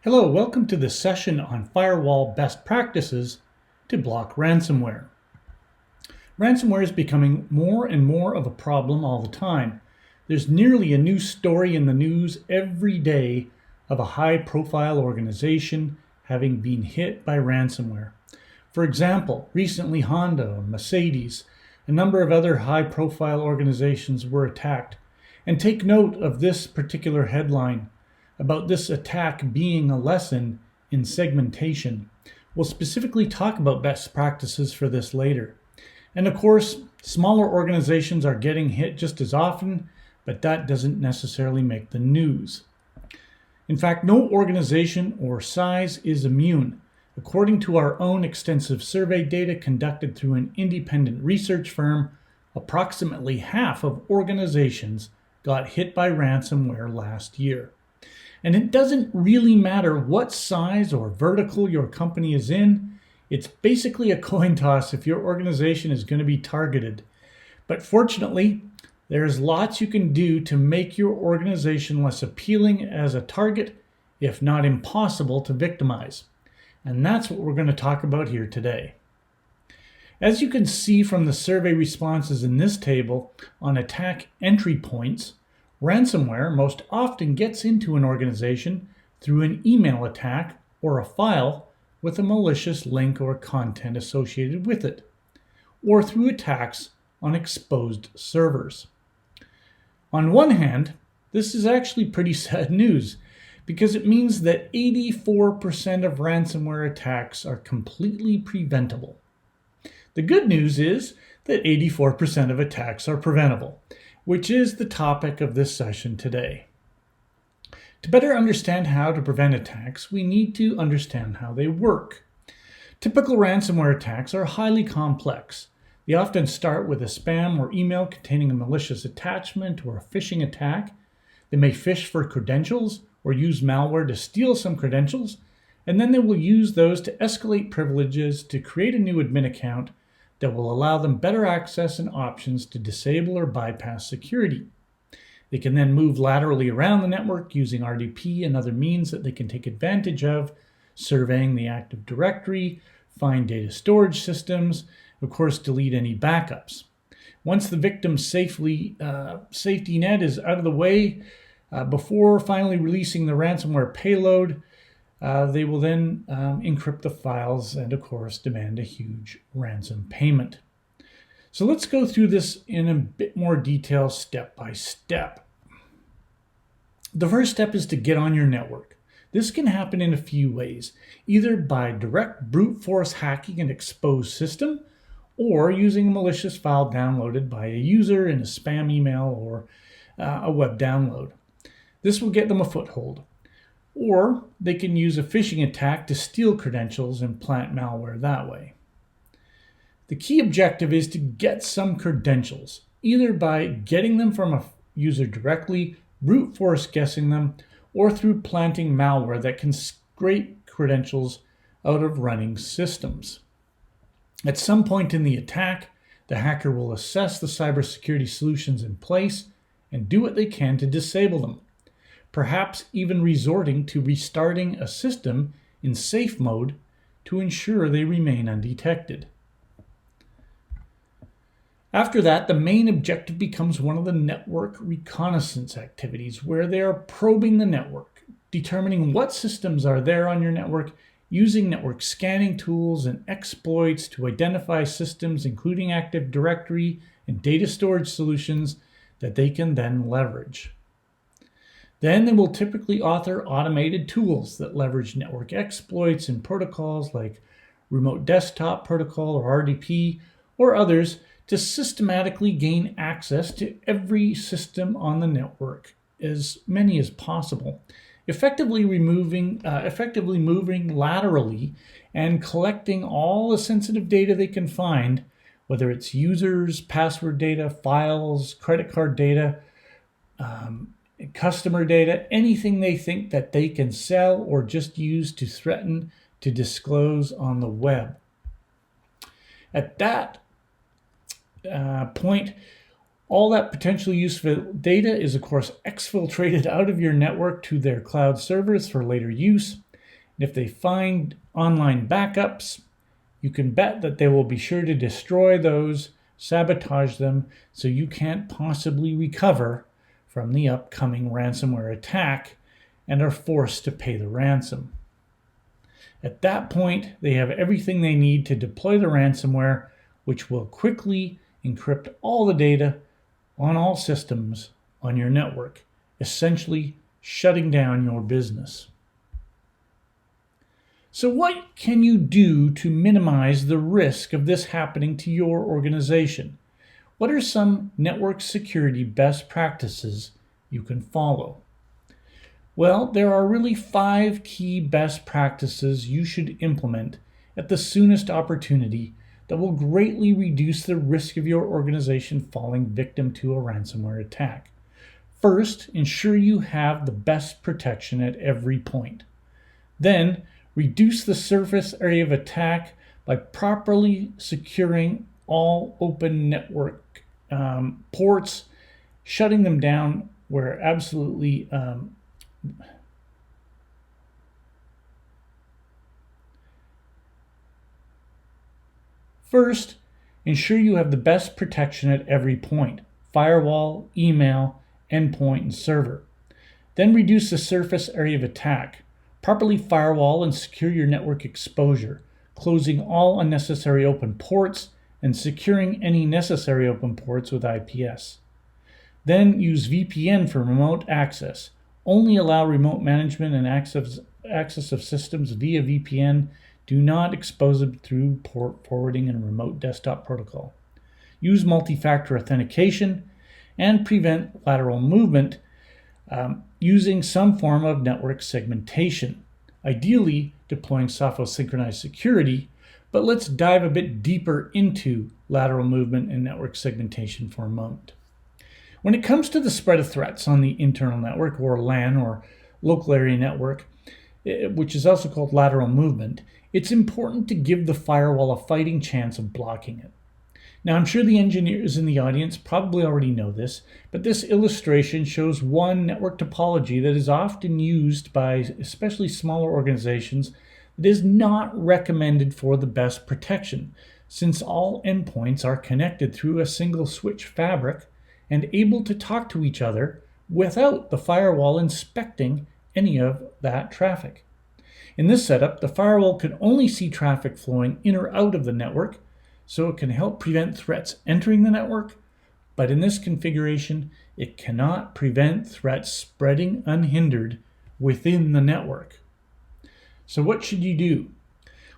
Hello, welcome to this session on firewall best practices to block ransomware. Ransomware is becoming more and more of a problem all the time. There's nearly a new story in the news every day of a high-profile organization having been hit by ransomware. For example, recently Honda, Mercedes, a number of other high-profile organizations were attacked. And take note of this particular headline about this attack being a lesson in segmentation. We'll specifically talk about best practices for this later. And of course, smaller organizations are getting hit just as often, but that doesn't necessarily make the news. In fact, no organization or size is immune. According to our own extensive survey data conducted through an independent research firm, approximately half of organizations got hit by ransomware last year. And it doesn't really matter what size or vertical your company is in. It's basically a coin toss if your organization is going to be targeted. But fortunately, there's lots you can do to make your organization less appealing as a target, if not impossible to victimize. And that's what we're going to talk about here today. As you can see from the survey responses in this table on attack entry points, ransomware most often gets into an organization through an email attack or a file with a malicious link or content associated with it, or through attacks on exposed servers. On one hand, this is actually pretty sad news because it means that 84% of ransomware attacks are completely preventable. The good news is that 84% of attacks are preventable, which is the topic of this session today. To better understand how to prevent attacks, we need to understand how they work. Typical ransomware attacks are highly complex. They often start with a spam or email containing a malicious attachment or a phishing attack. They may phish for credentials or use malware to steal some credentials, and then they will use those to escalate privileges to create a new admin account that will allow them better access and options to disable or bypass security. They can then move laterally around the network using RDP and other means that they can take advantage of, surveying the Active Directory, find data storage systems, of course delete any backups. Once the victim's safety net is out of the way, before finally releasing the ransomware payload, they will then encrypt the files and, of course, demand a huge ransom payment. So let's go through this in a bit more detail step by step. The first step is to get on your network. This can happen in a few ways, either by direct brute force hacking an exposed system or using a malicious file downloaded by a user in a spam email or a web download. This will get them a foothold. Or they can use a phishing attack to steal credentials and plant malware that way. The key objective is to get some credentials, either by getting them from a user directly, brute force guessing them, or through planting malware that can scrape credentials out of running systems. At some point in the attack, the hacker will assess the cybersecurity solutions in place and do what they can to disable them, perhaps even resorting to restarting a system in safe mode to ensure they remain undetected. After that, the main objective becomes one of the network reconnaissance activities, where they are probing the network, determining what systems are there on your network, using network scanning tools and exploits to identify systems including Active Directory and data storage solutions that they can then leverage. Then they will typically author automated tools that leverage network exploits and protocols like Remote Desktop Protocol or RDP or others to systematically gain access to every system on the network, as many as possible, effectively moving laterally and collecting all the sensitive data they can find, whether it's users, password data, files, credit card data, customer data, anything they think that they can sell or just use to threaten to disclose on the web. At that point, all that potentially useful data is, of course, exfiltrated out of your network to their cloud servers for later use. And if they find online backups, you can bet that they will be sure to destroy those, sabotage them, so you can't possibly recover from the upcoming ransomware attack and are forced to pay the ransom. At that point, they have everything they need to deploy the ransomware, which will quickly encrypt all the data on all systems on your network, essentially shutting down your business. So what can you do to minimize the risk of this happening to your organization? What are some network security best practices you can follow? Well, there are really 5 key best practices you should implement at the soonest opportunity that will greatly reduce the risk of your organization falling victim to a ransomware attack. First, ensure you have the best protection at every point. Then, reduce the surface area of attack by properly securing all open network ports, shutting them down where absolutely First, ensure you have the best protection at every point: firewall, email, endpoint, and server. Then reduce the surface area of attack. Properly firewall and secure your network exposure, closing all unnecessary open ports and securing any necessary open ports with IPS. Then use VPN for remote access. Only allow remote management and access of systems via VPN. Do not expose them through port forwarding and remote desktop protocol. Use multi-factor authentication and prevent lateral movement using some form of network segmentation, ideally deploying Sophos Synchronized security, but let's dive a bit deeper into lateral movement and network segmentation for a moment. When it comes to the spread of threats on the internal network, or LAN, or local area network, which is also called lateral movement, it's important to give the firewall a fighting chance of blocking it. Now, I'm sure the engineers in the audience probably already know this, but this illustration shows one network topology that is often used by especially smaller organizations that is not recommended for the best protection, since all endpoints are connected through a single switch fabric and able to talk to each other without the firewall inspecting any of that traffic. In this setup, the firewall can only see traffic flowing in or out of the network, so it can help prevent threats entering the network, but in this configuration, it cannot prevent threats spreading unhindered within the network. So what should you do?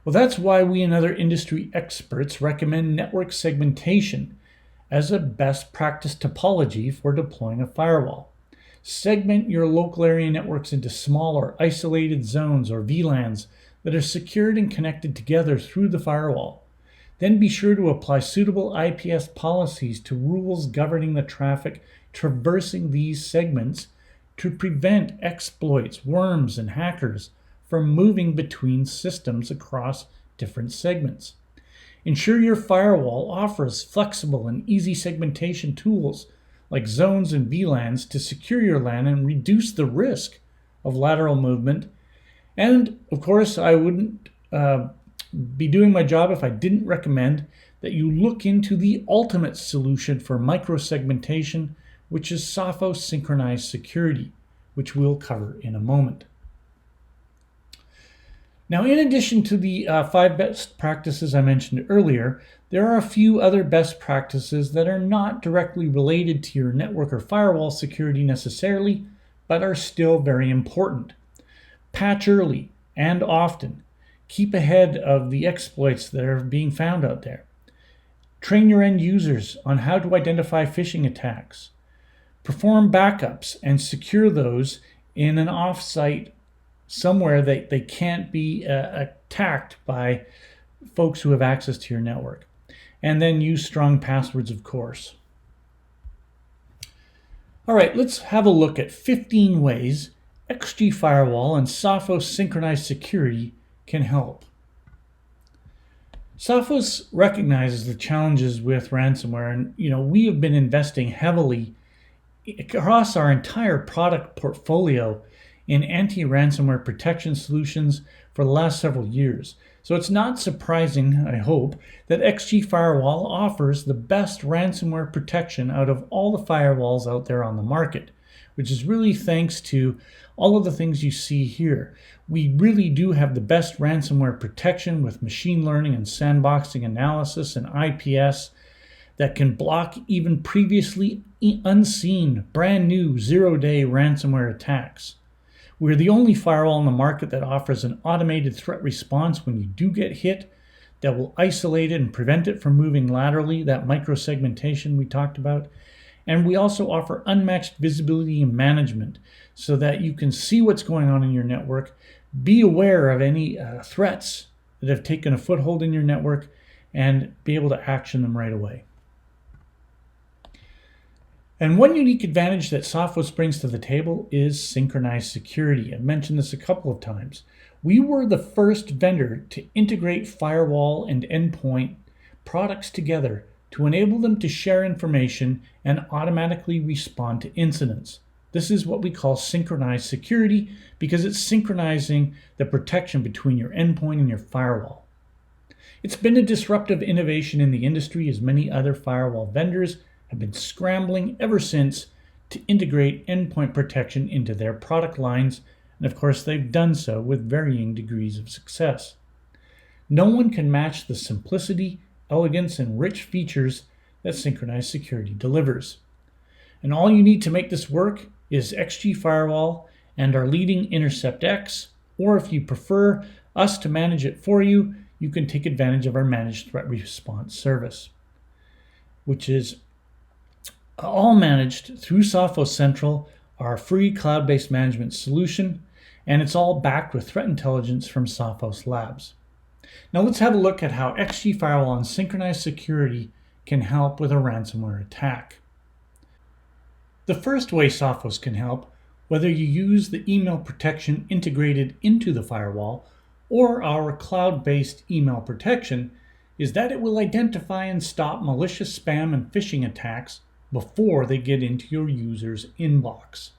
Well, that's why we and other industry experts recommend network segmentation as a best practice topology for deploying a firewall. Segment your local area networks into smaller, isolated zones or VLANs that are secured and connected together through the firewall. Then be sure to apply suitable IPS policies to rules governing the traffic traversing these segments to prevent exploits, worms, and hackers from moving between systems across different segments. Ensure your firewall offers flexible and easy segmentation tools like zones and VLANs to secure your LAN and reduce the risk of lateral movement. And of course, I wouldn't be doing my job if I didn't recommend that you look into the ultimate solution for microsegmentation, which is Sophos Synchronized Security, which we'll cover in a moment. Now, in addition to the 5 best practices I mentioned earlier, there are a few other best practices that are not directly related to your network or firewall security necessarily, but are still very important. Patch early and often. Keep ahead of the exploits that are being found out there. Train your end users on how to identify phishing attacks. Perform backups and secure those in an off-site somewhere that they can't be attacked by folks who have access to your network. And then use strong passwords, of course. All right, let's have a look at 15 ways XG Firewall and Sophos Synchronized Security can help. Sophos recognizes the challenges with ransomware, and we have been investing heavily across our entire product portfolio in anti-ransomware protection solutions for the last several years. So it's not surprising, I hope, that XG Firewall offers the best ransomware protection out of all the firewalls out there on the market, which is really thanks to all of the things you see here. We really do have the best ransomware protection with machine learning and sandboxing analysis and IPS that can block even previously unseen, brand new zero-day ransomware attacks. We're the only firewall in the market that offers an automated threat response when you do get hit that will isolate it and prevent it from moving laterally, that microsegmentation we talked about. And we also offer unmatched visibility and management so that you can see what's going on in your network, be aware of any threats that have taken a foothold in your network, and be able to action them right away. And one unique advantage that Sophos brings to the table is synchronized security. I've mentioned this a couple of times. We were the first vendor to integrate firewall and endpoint products together to enable them to share information and automatically respond to incidents. This is what we call synchronized security because it's synchronizing the protection between your endpoint and your firewall. It's been a disruptive innovation in the industry as many other firewall vendors have been scrambling ever since to integrate endpoint protection into their product lines, and of course they've done so with varying degrees of success. No one can match the simplicity, elegance, and rich features that synchronized security delivers. And all you need to make this work is XG Firewall and our leading Intercept X, or if you prefer us to manage it for you, you can take advantage of our managed threat response service, which is all managed through Sophos Central, our free cloud-based management solution, and it's all backed with threat intelligence from Sophos Labs. Now let's have a look at how XG Firewall and synchronized security can help with a ransomware attack. The first way Sophos can help, whether you use the email protection integrated into the firewall or our cloud-based email protection, is that it will identify and stop malicious spam and phishing attacks before they get into your user's inbox.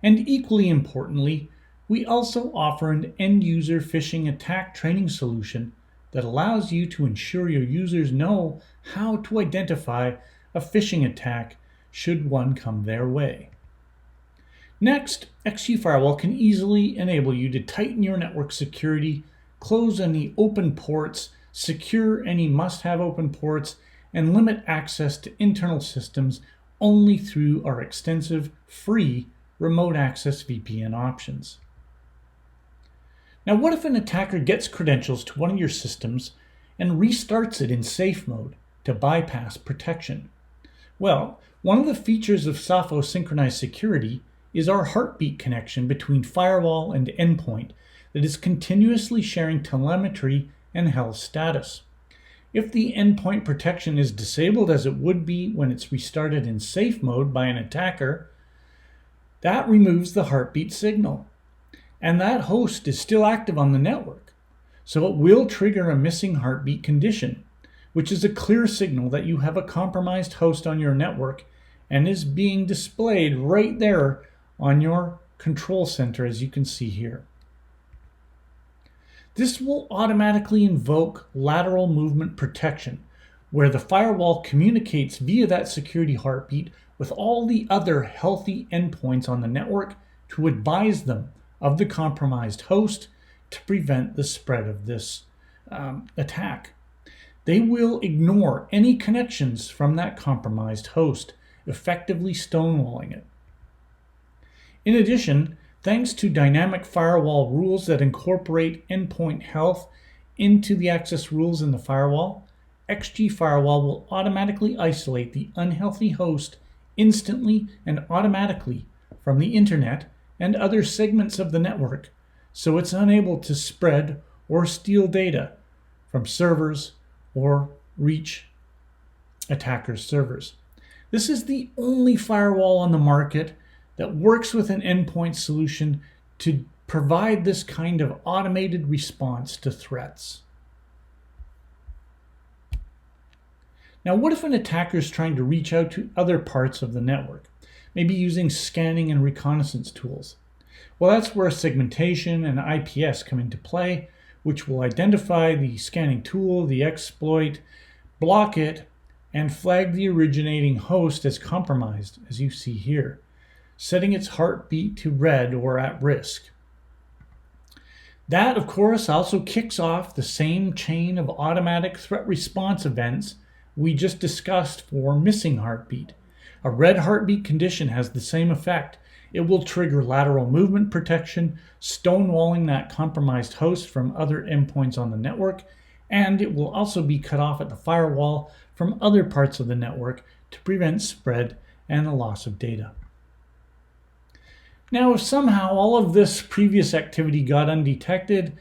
And equally importantly, we also offer an end-user phishing attack training solution that allows you to ensure your users know how to identify a phishing attack should one come their way. Next, XG Firewall can easily enable you to tighten your network security, close any open ports, secure any must-have open ports, and limit access to internal systems only through our extensive free remote access VPN options. Now, what if an attacker gets credentials to one of your systems and restarts it in safe mode to bypass protection? Well, one of the features of Sophos Synchronized Security is our heartbeat connection between firewall and endpoint that is continuously sharing telemetry and health status. If the endpoint protection is disabled as it would be when it's restarted in safe mode by an attacker, that removes the heartbeat signal. And that host is still active on the network. So it will trigger a missing heartbeat condition, which is a clear signal that you have a compromised host on your network and is being displayed right there on your control center, as you can see here. This will automatically invoke lateral movement protection, where the firewall communicates via that security heartbeat with all the other healthy endpoints on the network to advise them of the compromised host to prevent the spread of this attack. They will ignore any connections from that compromised host, effectively stonewalling it. In addition, thanks to dynamic firewall rules that incorporate endpoint health into the access rules in the firewall, XG Firewall will automatically isolate the unhealthy host instantly and automatically from the internet and other segments of the network, so it's unable to spread or steal data from servers or reach attackers' servers. This is the only firewall on the market that works with an endpoint solution to provide this kind of automated response to threats. Now, what if an attacker is trying to reach out to other parts of the network, maybe using scanning and reconnaissance tools? Well, that's where segmentation and IPS come into play, which will identify the scanning tool, the exploit, block it, and flag the originating host as compromised, as you see here, setting its heartbeat to red or at risk. That, of course, also kicks off the same chain of automatic threat response events we just discussed for missing heartbeat. A red heartbeat condition has the same effect. It will trigger lateral movement protection, stonewalling that compromised host from other endpoints on the network, and it will also be cut off at the firewall from other parts of the network to prevent spread and the loss of data. Now, if somehow all of this previous activity got undetected,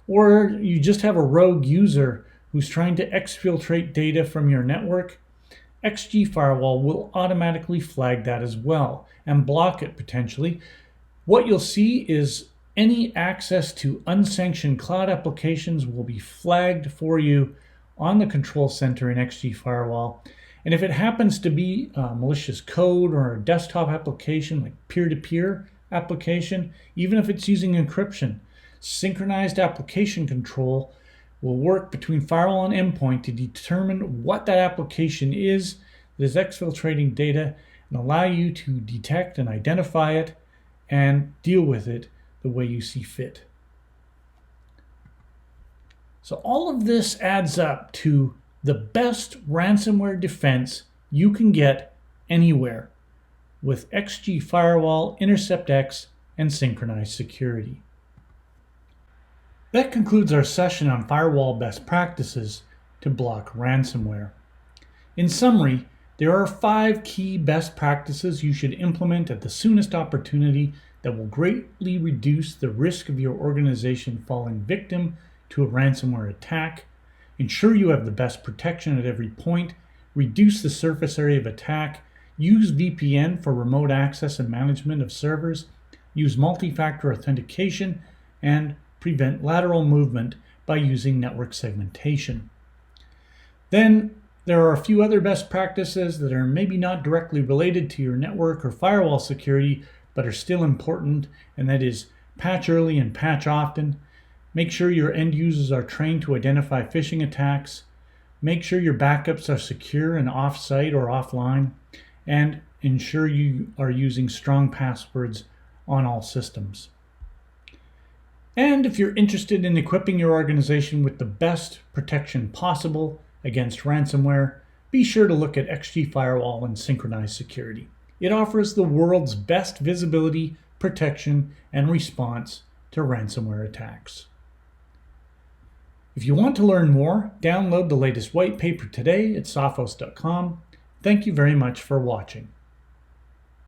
or you just have a rogue user who's trying to exfiltrate data from your network, XG Firewall will automatically flag that as well and block it potentially. What you'll see is any access to unsanctioned cloud applications will be flagged for you on the control center in XG Firewall. And if it happens to be malicious code or a desktop application like peer-to-peer application, even if it's using encryption, synchronized application control will work between firewall and endpoint to determine what that application is that is exfiltrating data and allow you to detect and identify it and deal with it the way you see fit. So all of this adds up to the best ransomware defense you can get anywhere with XG Firewall, Intercept X, and Synchronized Security. That concludes our session on firewall best practices to block ransomware. In summary, there are 5 key best practices you should implement at the soonest opportunity that will greatly reduce the risk of your organization falling victim to a ransomware attack, ensure you have the best protection at every point, reduce the surface area of attack, use VPN for remote access and management of servers, use multi-factor authentication, and prevent lateral movement by using network segmentation. Then there are a few other best practices that are maybe not directly related to your network or firewall security, but are still important, and that is patch early and patch often. Make sure your end users are trained to identify phishing attacks. Make sure your backups are secure and off-site or offline, and ensure you are using strong passwords on all systems. And if you're interested in equipping your organization with the best protection possible against ransomware, be sure to look at XG Firewall and Synchronized Security. It offers the world's best visibility, protection, and response to ransomware attacks. If you want to learn more, download the latest white paper today at sophos.com. Thank you very much for watching.